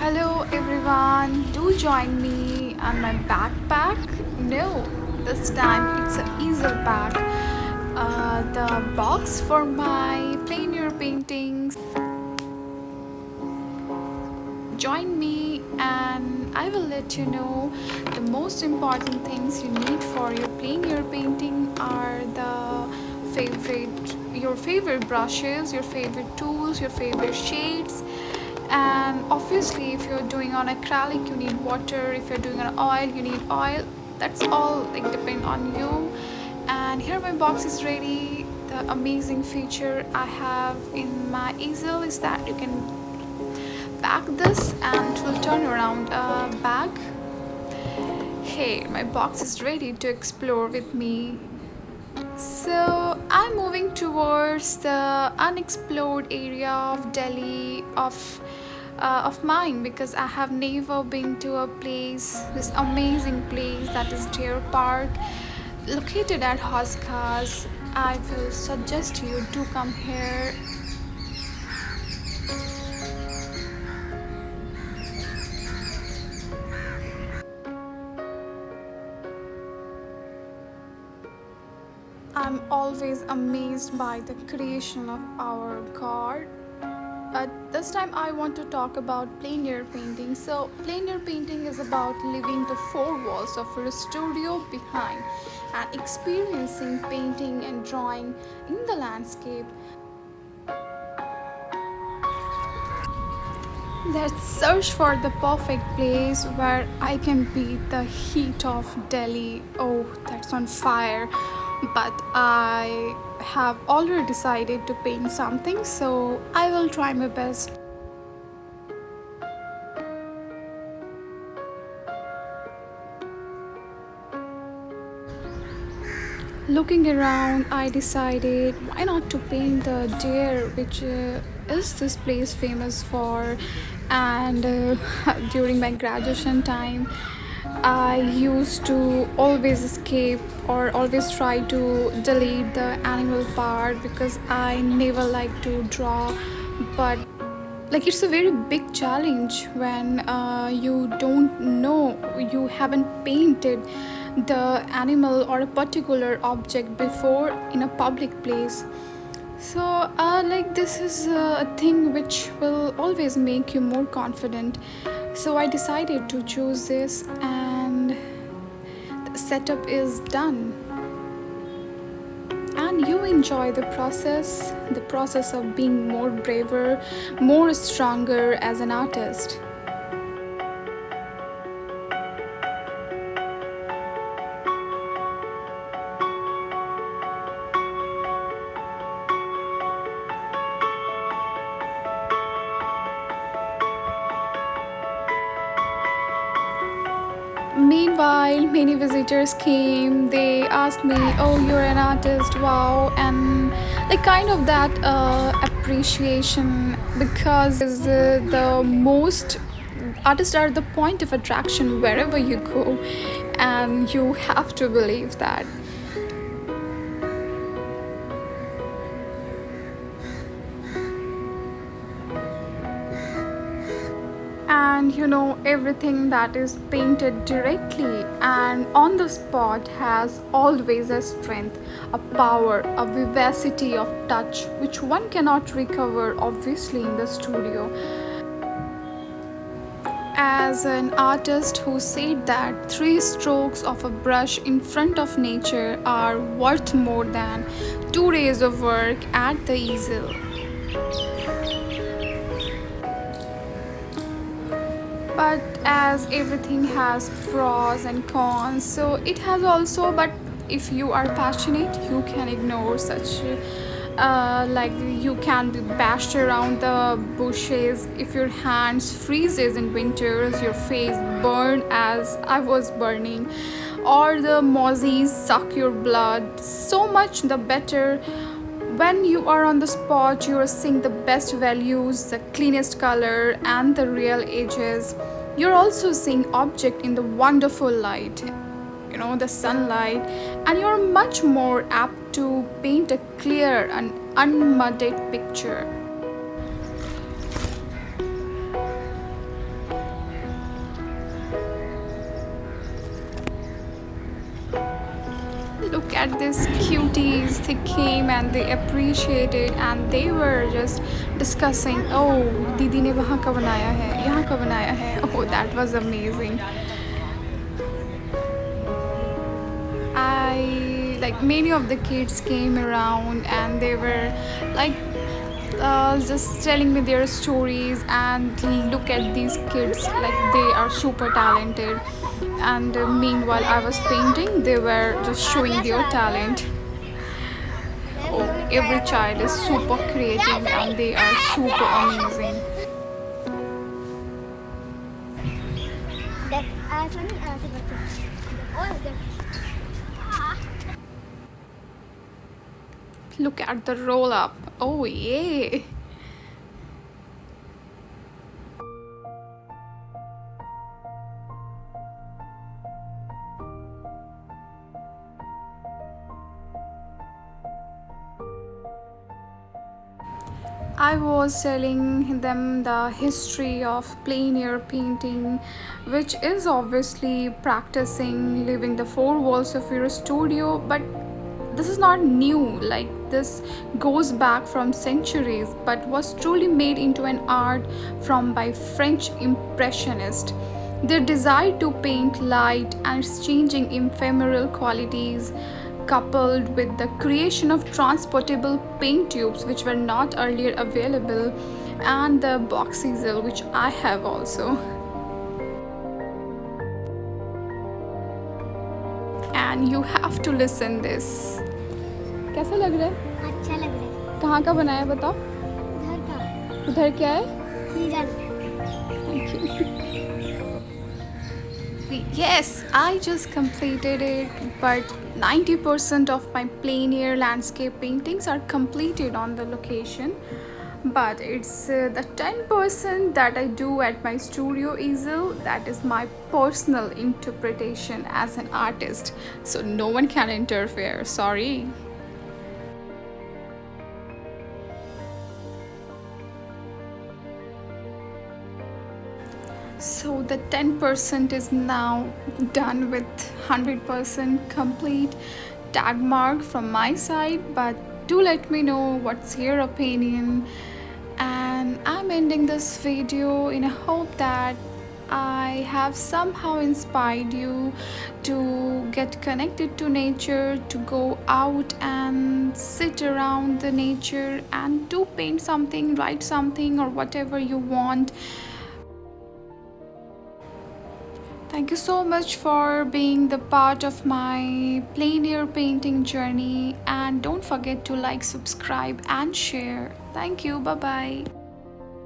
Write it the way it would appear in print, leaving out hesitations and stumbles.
Hello everyone, do join me on my backpack. No, this time it's an easel pack. The box for my plain your paintings. Join me and I will let you know the most important things you need for your plain your painting are your favorite brushes, your favorite tools, your favorite shades, and obviously if you're doing on acrylic you need water, if you're doing on oil you need oil. That's all like depend on you. And here my box is ready. The amazing feature I have in my easel is that you can back this and it will turn around back. Hey, my box is ready to explore with me. So I'm moving towards the unexplored area of Delhi of mine because I have never been to a place, this amazing place that is Deer Park, located at Hoskas. I will suggest you to come here. I'm always amazed by the creation of our God. This time I want to talk about plein air painting. So plein air painting is about leaving the four walls of a studio behind and experiencing painting and drawing in the landscape. Let's search for the perfect place where I can beat the heat of Delhi. Oh, that's on fire. But I have already decided to paint something, so I will try my best. Looking around, I decided why not to paint the deer, which is this place famous for. And during my graduation time, I used to always escape or always try to delete the animal part because I never like to draw. But like it's a very big challenge when you don't know, you haven't painted the animal or a particular object before in a public place. So like this is a thing which will always make you more confident. So I decided to choose this and the setup is done. And you enjoy the process of being more braver, more stronger as an artist. Meanwhile, many visitors came. They asked me, "Oh, you're an artist, wow!" And like kind of that appreciation because the most artists are the point of attraction wherever you go, and you have to believe that. And you know, everything that is painted directly and on the spot has always a strength, a power, a vivacity of touch which one cannot recover obviously in the studio. As an artist who said that three strokes of a brush in front of nature are worth more than 2 days of work at the easel. But as everything has pros and cons, so it has also, but if you are passionate you can ignore such like you can be bashed around the bushes. If your hands freezes in winters, your face burn as I was burning, or the mozzies suck your blood, so much the better. When you are on the spot, you are seeing the best values, the cleanest color, and the real edges. You're also seeing object in the wonderful light, you know, the sunlight, and you're much more apt to paint a clear and unmuddied picture. at these cuties. They came and they appreciated and they were just discussing, oh, दीदी ने वहाँ का बनाया है, यहाँ का बनाया है. Oh, that was amazing. I like many of the kids came around and they were like just telling me their stories, and look at these kids, like they are super talented. And meanwhile I was painting, they were just showing their talent. Oh, every child is super creative and they are super amazing. Look at the roll up. Oh yeah. I was telling them the history of plein air painting, which is obviously practicing living the four walls of your studio, but this is not new. Like this goes back from centuries, but was truly made into an art from by French impressionists. Their desire to paint light and its changing ephemeral qualities, coupled with the creation of transportable paint tubes which were not earlier available, and the box easel which I have also. And you have to listen this. कैसा लग रहा है? अच्छा लग रहा है। कहाँ का बनाया बताओ? उधर का। उधर क्या है? हिरन। Thank you. Yes, I just completed it, but 90% of my plein air landscape paintings are completed on the location. But it's the 10% that I do at my studio easel, that is my personal interpretation as an artist. So no one can interfere, sorry. So the 10% is now done with 100% complete tag mark from my side, but do let me know what's your opinion. And I'm ending this video in a hope that I have somehow inspired you to get connected to nature, to go out and sit around the nature and to paint something, write something, or whatever you want. Thank you so much for being the part of my plein air painting journey, and don't forget to like, subscribe and share. Thank you. Bye bye.